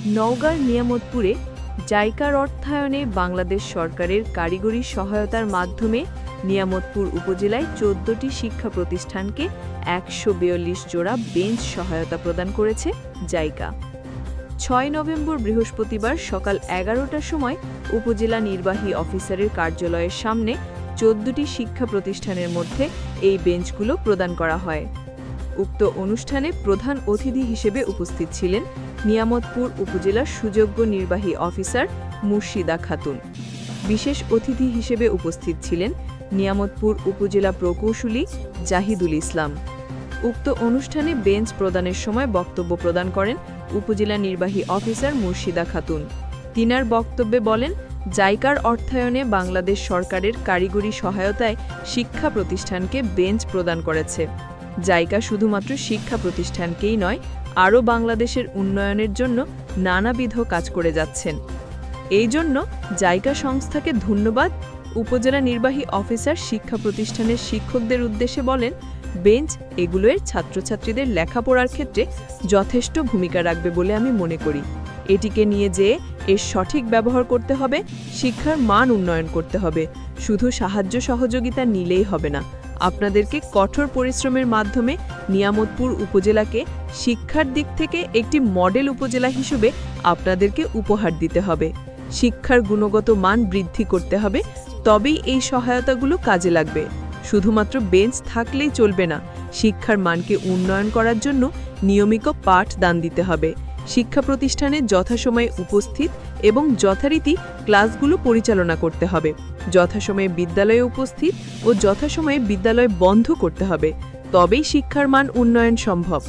নওগাঁর নিয়ামতপুরে জাইকার অর্থায়নে বাংলাদেশ সরকারের কারিগরি সহায়তার মাধ্যমে নিয়ামতপুর উপজেলায় ১৪টি শিক্ষা প্রতিষ্ঠানকে ১৪২ জোড়া বেঞ্চ সহায়তা প্রদান করেছে জাইকা। ৬ নভেম্বর বৃহস্পতিবার সকাল ১১টার সময় উপজেলা নির্বাহী অফিসারের কার্যালয়ের সামনে ১৪টি শিক্ষা প্রতিষ্ঠানের মধ্যে এই বেঞ্চগুলো প্রদান করা হয়। উক্ত অনুষ্ঠানে প্রধান অতিথি হিসেবে উপস্থিত ছিলেন নিয়ামতপুর উপজেলার সুযোগ্য নির্বাহী অফিসার মুর্শিদা খাতুন। বিশেষ অতিথি হিসেবে উপস্থিত ছিলেন নিয়ামতপুর উপজেলা প্রকৌশলী জাহিদুল ইসলাম। উক্ত অনুষ্ঠানে বেঞ্চ প্রদানের সময় বক্তব্য প্রদান করেন উপজেলা নির্বাহী অফিসার মুর্শিদা খাতুন। তিনার বক্তব্যে বলেন, জাইকার অর্থায়নে বাংলাদেশ সরকারের কারিগরি সহায়তায় শিক্ষা প্রতিষ্ঠানকে বেঞ্চ প্রদান করেছে। জাইকা শুধুমাত্র শিক্ষা প্রতিষ্ঠানকেই নয়, আরও বাংলাদেশের উন্নয়নের জন্য নানাবিধ কাজ করে যাচ্ছেন। এই জন্য জাইকা সংস্থাকে ধন্যবাদ। উপজেলা নির্বাহী অফিসার শিক্ষা প্রতিষ্ঠানের শিক্ষকদের উদ্দেশ্যে বলেন, বেঞ্চ এগুলোর ছাত্রছাত্রীদের লেখাপড়ার ক্ষেত্রে যথেষ্ট ভূমিকা রাখবে বলে আমি মনে করি। এটিকে নিয়ে যেয়ে এর সঠিক ব্যবহার করতে হবে, শিক্ষার মান উন্নয়ন করতে হবে। শুধু সাহায্য সহযোগিতা নিলেই হবে না, আপনাদেরকে কঠোর পরিশ্রমের মাধ্যমে নিয়ামতপুর উপজেলাকে শিক্ষার দিক থেকে একটি মডেল উপজেলা হিসেবে আপনাদেরকে উপহার দিতে হবে। শিক্ষার গুণগত মান বৃদ্ধি করতে হবে, তবেই এই সহায়তাগুলো কাজে লাগবে। শুধুমাত্র বেঞ্চ থাকলেই চলবে না, শিক্ষার মানকে উন্নয়ন করার জন্য নিয়মিত পাঠদান দিতে হবে। শিক্ষা প্রতিষ্ঠানে যথাসময়ে উপস্থিত এবং যথারীতি ক্লাসগুলো পরিচালনা করতে হবে। যথাসময়ে বিদ্যালয়ে উপস্থিত ও যথাসময়ে বিদ্যালয় বন্ধ করতে হবে, তবেই শিক্ষার মান উন্নয়ন সম্ভব।